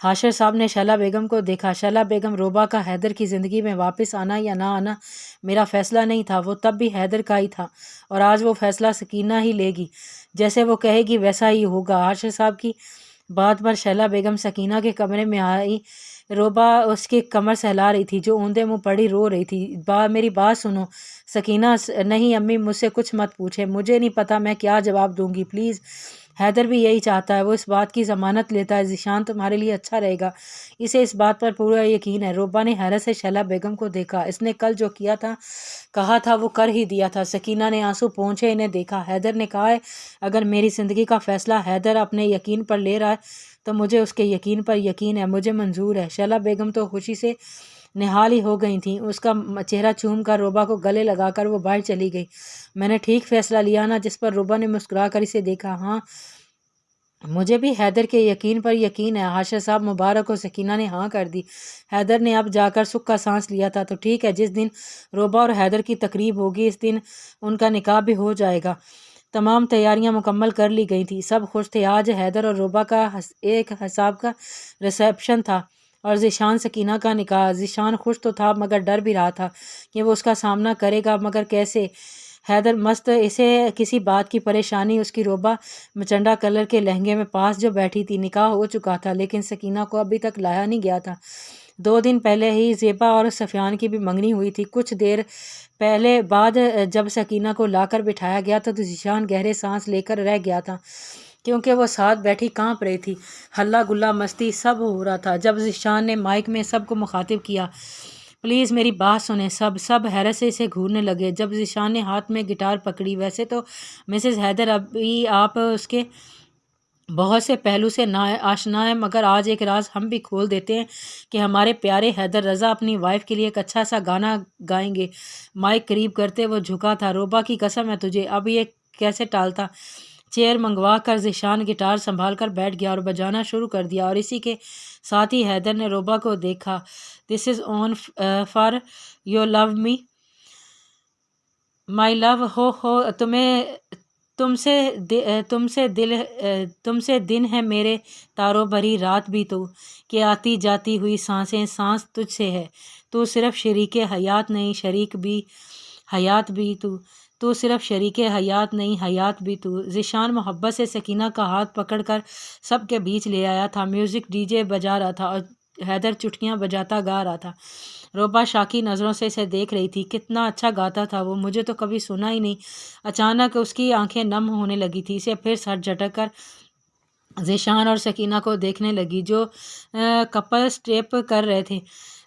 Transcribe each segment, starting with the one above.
حاشر صاحب نے شہلا بیگم کو دیکھا۔ شہلا بیگم روبا کا حیدر کی زندگی میں واپس آنا یا نہ آنا میرا فیصلہ نہیں تھا، وہ تب بھی حیدر کا ہی تھا، اور آج وہ فیصلہ سکینہ ہی لے گی، جیسے وہ کہے گی ویسا ہی ہوگا۔ حاشر صاحب کی بات پر شہلا بیگم سکینہ کے کمرے میں آئی۔ روبا اس کی کمر سہلا رہی تھی، جو اوندے منہ پڑی رو رہی تھی۔ میری بات سنو سکینہ۔ نہیں امی، مجھ سے کچھ مت پوچھے، مجھے نہیں پتہ میں کیا جواب دوں گی، پلیز۔ حیدر بھی یہی چاہتا ہے، وہ اس بات کی ضمانت لیتا ہے ذیشان تمہارے لیے اچھا رہے گا، اسے اس بات پر پورا یقین ہے۔ روبا نے حیرت سے شہلا بیگم کو دیکھا۔ اس نے کل جو کیا تھا، کہا تھا، وہ کر ہی دیا تھا۔ سکینہ نے آنسو پہنچے انہیں دیکھا۔ حیدر نے کہا ہے اگر میری زندگی کا فیصلہ حیدر اپنے یقین پر لے رہا ہے تو مجھے اس کے یقین پر یقین ہے، مجھے منظور ہے۔ شہلا بیگم تو خوشی سے نہال ہی ہو گئی تھیں۔ اس کا چہرہ چوم کر روبا کو گلے لگا کر وہ باہر چلی گئی۔ میں نے ٹھیک فیصلہ لیا نا؟ جس پر روبا نے مسکرا کر اسے دیکھا۔ ہاں، مجھے بھی حیدر کے یقین پر یقین ہے۔ حاشر صاحب مبارک ہو، سکینہ نے ہاں کر دی۔ حیدر نے اب جا کر سکھ کا سانس لیا تھا۔ تو ٹھیک ہے، جس دن روبا اور حیدر کی تقریب ہوگی اس دن ان کا نکاح بھی ہو جائے گا۔ تمام تیاریاں مکمل کر لی گئی تھیں، سب خوش تھے۔ آج حیدر اور روبا کا ایک حساب کا ریسیپشن تھا اور ذیشان سکینہ کا نکاح۔ ذیشان خوش تو تھا مگر ڈر بھی رہا تھا کہ وہ اس کا سامنا کرے گا، مگر کیسے؟ حیدر مست، اسے کسی بات کی پریشانی۔ اس کی روبا مچنڈا کلر کے لہنگے میں پاس جو بیٹھی تھی، نکاح ہو چکا تھا لیکن سکینہ کو ابھی تک لایا نہیں گیا تھا۔ 2 دن پہلے ہی زیبا اور سفیان کی بھی منگنی ہوئی تھی۔ کچھ دیر بعد جب سکینہ کو لا کر بٹھایا گیا تو ذیشان گہرے سانس لے کر رہ گیا تھا، کیونکہ وہ ساتھ بیٹھی کانپ رہی تھی۔ ہلا گلا مستی سب ہو رہا تھا۔ جب ذیشان نے مائک میں سب کو مخاطب کیا، پلیز میری بات سنیں سب حیرت سے اسے گھورنے لگے۔ جب ذیشان نے ہاتھ میں گٹار پکڑی، ویسے تو مسز حیدر ابھی آپ اس کے بہت سے پہلو سے آشنا ہے، مگر آج ایک راز ہم بھی کھول دیتے ہیں کہ ہمارے پیارے حیدر رضا اپنی وائف کے لیے ایک اچھا سا گانا گائیں گے۔ مائک قریب کرتے وہ جھکا تھا۔ روبا کی قسم ہے تجھے، اب یہ کیسے ٹالتا؟ چیئر منگوا کر ذیشان گٹار سنبھال کر بیٹھ گیا اور بجانا شروع کر دیا، اور اسی کے ساتھ ہی حیدر نے روبا کو دیکھا۔ دس از آن فار یو لو می مائی لو، ہو تم سے دن ہے میرے تاروں بھری رات بھی تو، کہ آتی جاتی ہوئی سانسیں سانس تجھ سے ہے، تو صرف شریک حیات نہیں شریک بھی حیات بھی تو صرف شریک حیات نہیں حیات بھی تو۔ ذیشان محبت سے سکینہ کا ہاتھ پکڑ کر سب کے بیچ لے آیا تھا۔ میوزک ڈی جے بجا رہا تھا اور حیدر چٹکیاں بجاتا گا رہا تھا۔ روبا شاکی نظروں سے اسے دیکھ رہی تھی۔ کتنا اچھا گاتا تھا وہ، مجھے تو کبھی سنا ہی نہیں۔ اچانک اس کی آنکھیں نم ہونے لگی تھی، اسے پھر سر جھٹک کر ذیشان اور سکینہ کو دیکھنے لگی جو کپل اسٹیپ کر رہے تھے۔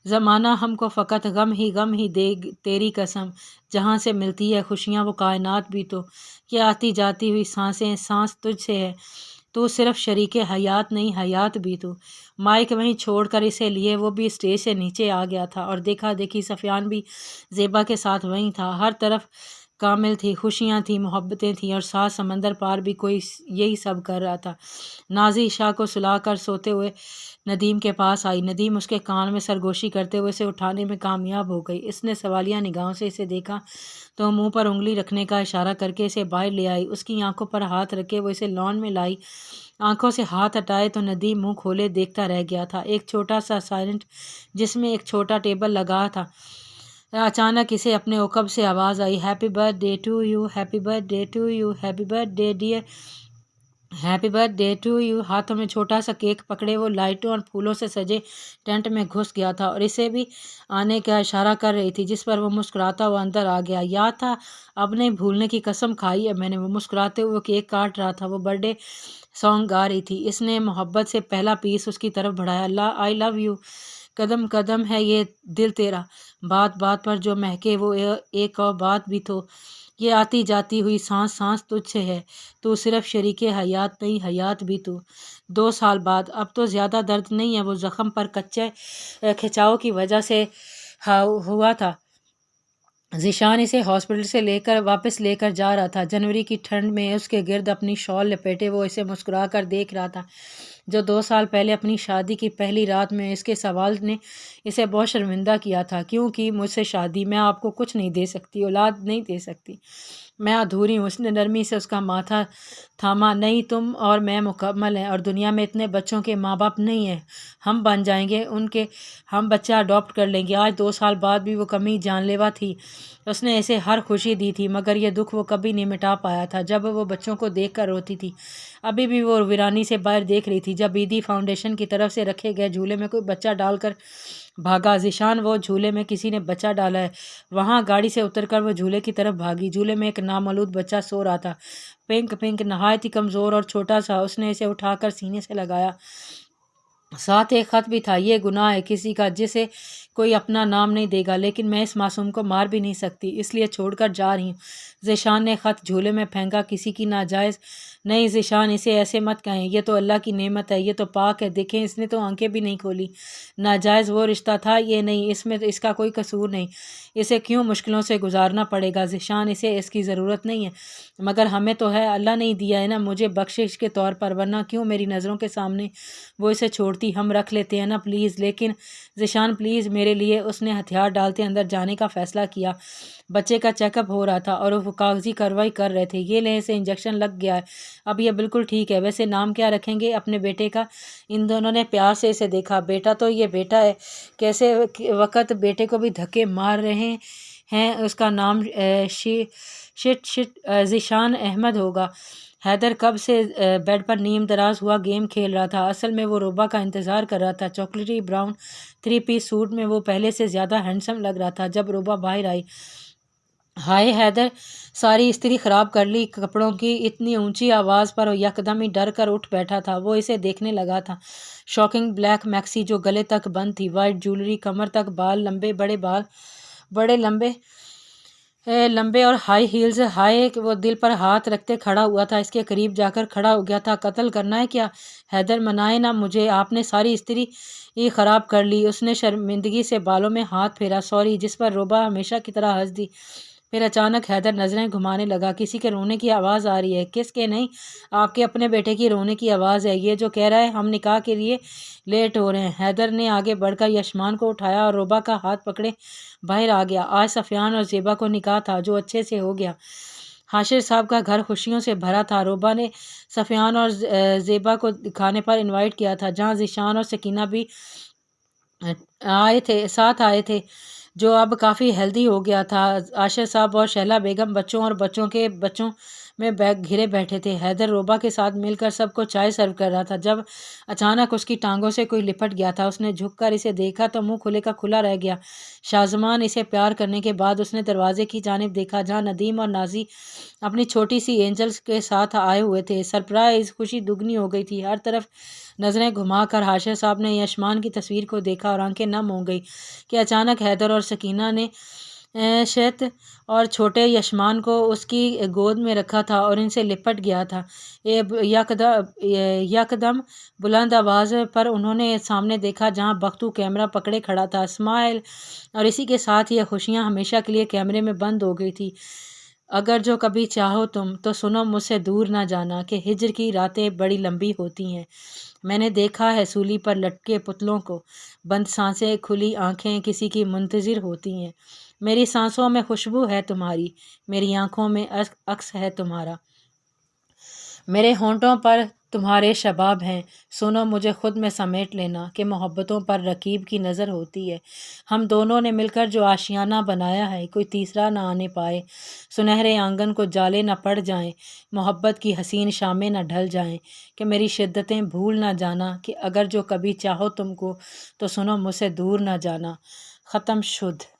زمانہ ہم کو فقط غم ہی دے، تیری قسم، جہاں سے ملتی ہے خوشیاں وہ کائنات بھی تو، کہ آتی جاتی ہوئی سانسیں سانس تجھ سے ہے، تو صرف شریک حیات نہیں حیات بھی تو۔ مائک وہیں چھوڑ کر اسے لیے وہ بھی اسٹیج سے نیچے آ گیا تھا، اور دیکھا دیکھی سفیان بھی زیبا کے ساتھ وہیں تھا۔ ہر طرف کامل تھی، خوشیاں تھیں، محبتیں تھیں، اور ساتھ سمندر پار بھی کوئی یہی سب کر رہا تھا۔ نازی عشاء کو سلا کر سوتے ہوئے ندیم کے پاس آئی۔ ندیم اس کے کان میں سرگوشی کرتے ہوئے اسے اٹھانے میں کامیاب ہو گئی۔ اس نے سوالیہ نگاہوں سے اسے دیکھا تو منہ پر انگلی رکھنے کا اشارہ کر کے اسے باہر لے آئی۔ اس کی آنکھوں پر ہاتھ رکھے وہ اسے لان میں لائی۔ آنکھوں سے ہاتھ ہٹائے تو ندیم منہ کھولے دیکھتا رہ گیا تھا۔ ایک چھوٹا سا سائلنٹ جس میں ایک چھوٹا ٹیبل لگا تھا، اچانک اسے اپنے عقب سے آواز آئی، happy birthday to you, happy birthday to you, happy birthday dear, happy birthday to you. ہاتھوں میں چھوٹا سا کیک پکڑے وہ لائٹوں اور پھولوں سے سجے ٹینٹ میں گھس گیا تھا اور اسے بھی آنے کا اشارہ کر رہی تھی، جس پر وہ مسکراتا ہوا اندر آ گیا۔ یاد تھا، اب نہیں بھولنے کی قسم کھائی ہے میں نے۔ وہ مسکراتے ہوئے کیک کاٹ رہا تھا، وہ برتھ ڈے سانگ گا رہی تھی۔ اس نے محبت سے پہلا پیس اس کی طرف بڑھایا، آئی لو یو، قدم قدم ہے یہ دل تیرا، بات بات پر جو مہکے وہ ایک اور بات بھی تو، یہ آتی جاتی ہوئی سانس سانس تجھ سے ہے، تو صرف شریک حیات نہیں حیات بھی تو۔ 2 سال بعد، اب تو زیادہ درد نہیں ہے، وہ زخم پر کچے کھچاؤ کی وجہ سے ہوا تھا۔ ذیشان اسے ہاسپٹل سے واپس لے کر جا رہا تھا۔ جنوری کی ٹھنڈ میں اس کے گرد اپنی شال لپیٹے وہ اسے مسکرا کر دیکھ رہا تھا، جو 2 سال پہلے اپنی شادی کی پہلی رات میں اس کے سوال نے اسے بہت شرمندہ کیا تھا، کیوں کی مجھ سے شادی، میں آپ کو کچھ نہیں دے سکتی، اولاد نہیں دے سکتی۔ میں ادھوری ہوں۔ اس نے نرمی سے اس کا ماتھا تھاما۔ نہیں، تم اور میں مکمل ہیں اور دنیا میں اتنے بچوں کے ماں باپ نہیں ہیں۔ ہم بن جائیں گے ان کے، ہم بچہ اڈاپٹ کر لیں گے۔ آج 2 سال بعد بھی وہ کمی جان لیوا تھی۔ اس نے اسے ہر خوشی دی تھی مگر یہ دکھ وہ کبھی نہیں مٹا پایا تھا۔ جب وہ بچوں کو دیکھ کر روتی تھی ابھی بھی وہ ویرانی سے باہر دیکھ رہی تھی جب بیدی فاؤنڈیشن کی طرف سے رکھے گئے جھولے میں کوئی بچہ ڈال کر بھاگا۔ ذیشان، وہ جھولے میں کسی نے بچہ ڈالا ہے۔ وہاں گاڑی سے اتر کر وہ جھولے کی طرف بھاگی۔ جھولے میں ایک نامولود بچہ سو رہا تھا، پنک نہایت ہی کمزور اور چھوٹا سا۔ اس نے اسے اٹھا کر سینے سے لگایا، ساتھ ایک خط بھی تھا۔ یہ گناہ ہے کسی کا جسے کوئی اپنا نام نہیں دے گا، لیکن میں اس معصوم کو مار بھی نہیں سکتی، اس لیے چھوڑ کر جا رہی ہوں۔ ذیشان نے خط جھولے میں پھینکا۔ کسی کی ناجائز نہیں ذیشان، اسے ایسے مت کہیں، یہ تو اللہ کی نعمت ہے، یہ تو پاک ہے۔ دیکھیں، اس نے تو آنکھیں بھی نہیں کھولی۔ ناجائز وہ رشتہ تھا، یہ نہیں، اس میں اس کا کوئی قصور نہیں، اسے کیوں مشکلوں سے گزارنا پڑے گا؟ ذیشان، اسے اس کی ضرورت نہیں ہے، مگر ہمیں تو ہے، اللہ نہیں دیا ہے نا مجھے بخشش کے طور پر، ورنہ کیوں میری نظروں کے سامنے وہ اسے چھوڑتی؟ ہم رکھ لیتے ہیں نا پلیز۔ لیکن ذیشان پلیز میرے لیے۔ اس نے ہتھیار ڈالتے اندر جانے کا فیصلہ کیا۔ بچے کا چیک اپ ہو رہا تھا اور وہ کاغذی کارروائی کر رہے تھے۔ یہ لیں، اسے انجیکشن لگ گیا ہے، اب یہ بالکل ٹھیک ہے۔ ویسے نام کیا رکھیں گے اپنے بیٹے کا؟ ان دونوں نے پیار سے اسے دیکھا۔ بیٹا تو یہ بیٹا ہے، کیسے وقت بیٹے کو بھی دھکے مار رہے ہیں۔ اس کا نام ذیشان احمد ہوگا۔ حیدر کب سے بیڈ پر نیم دراز ہوا گیم کھیل رہا تھا۔ اصل میں وہ روبا کا انتظار کر رہا تھا۔ چاکلیٹی براؤن 3 پیس سوٹ میں وہ پہلے سے زیادہ ہینڈسم لگ رہا تھا جب روبا باہر آئی۔ ہائے حیدر، ساری استری خراب کر لی کپڑوں کی۔ اتنی اونچی آواز پر وہ یکدم ہی ڈر کر اٹھ بیٹھا تھا۔ وہ اسے دیکھنے لگا تھا۔ شاکنگ بلیک میکسی جو گلے تک بند تھی، وائٹ جیولری، کمر تک بال، بڑے لمبے اور ہائی ہیلز۔ ہائے، وہ دل پر ہاتھ رکھتے کھڑا ہوا تھا، اس کے قریب جا کر کھڑا ہو گیا تھا۔ قتل کرنا ہے کیا؟ حیدر، منائے نا مجھے، آپ نے ساری استری خراب کر لی۔ اس نے شرمندگی سے بالوں میں ہاتھ پھیرا۔ سوری، جس پر روبا ہمیشہ کی طرح ہنس دی۔ پھر اچانک حیدر نظریں گھمانے لگا۔ کسی کے رونے کی آواز آ رہی ہے۔ کس کے؟ نہیں، آپ کے اپنے بیٹے کی رونے کی آواز ہے، یہ جو کہہ رہا ہے ہم نکاح کے لیے لیٹ ہو رہے ہیں۔ حیدر نے آگے بڑھ کر یشمان کو اٹھایا اور روبا کا ہاتھ پکڑے باہر آ گیا۔ آج سفیان اور زیبا کو نکاح تھا جو اچھے سے ہو گیا۔ حاشر صاحب کا گھر خوشیوں سے بھرا تھا۔ روبا نے سفیان اور زیبا کو کھانے پر انوائٹ کیا تھا، جہاں ذیشان اور سکینہ بھی ساتھ آئے تھے، جو اب کافی ہیلدی ہو گیا تھا۔ عاشر صاحب اور شہلا بیگم بچوں اور بچوں کے بچوں میں گھرے بیٹھے تھے۔ حیدر روبا کے ساتھ مل کر سب کو چائے سرو کر رہا تھا جب اچانک اس کی ٹانگوں سے کوئی لپٹ گیا تھا۔ اس نے جھک کر اسے دیکھا تو منہ کھلے کا کھلا رہ گیا۔ شازمان، اسے پیار کرنے کے بعد اس نے دروازے کی جانب دیکھا جہاں ندیم اور نازی اپنی چھوٹی سی اینجلز کے ساتھ آئے ہوئے تھے۔ سرپرائز! خوشی دگنی ہو گئی تھی۔ ہر طرف نظریں گھما کر حاشر صاحب نے یشمان کی تصویر کو دیکھا اور آنکھیں نم ہو گئی کہ اچانک حیدر اور سکینہ نے شت اور چھوٹے یشمان کو اس کی گود میں رکھا تھا اور ان سے لپٹ گیا تھا۔ یکدم بلند آواز پر انہوں نے سامنے دیکھا جہاں بختو کیمرہ پکڑے کھڑا تھا۔ اسمائل! اور اسی کے ساتھ یہ خوشیاں ہمیشہ کے لیے کیمرے میں بند ہو گئی تھی۔ اگر جو کبھی چاہو تم تو سنو مجھ سے دور نہ جانا کہ ہجر کی راتیں بڑی لمبی ہوتی ہیں۔ میں نے دیکھا ہے سولی پر لٹکے پتلوں کو، بند سانسیں، کھلی آنکھیں کسی کی منتظر ہوتی ہیں۔ میری سانسوں میں خوشبو ہے تمہاری، میری آنکھوں میں عکس ہے تمہارا، میرے ہونٹوں پر تمہارے شباب ہیں۔ سنو، مجھے خود میں سمیٹ لینا کہ محبتوں پر رقیب کی نظر ہوتی ہے۔ ہم دونوں نے مل کر جو آشیانہ بنایا ہے کوئی تیسرا نہ آنے پائے۔ سنہرے آنگن کو جالے نہ پڑ جائیں، محبت کی حسین شامیں نہ ڈھل جائیں، کہ میری شدتیں بھول نہ جانا کہ اگر جو کبھی چاہو تم کو تو سنو مجھ سے دور نہ جانا۔ ختم شد۔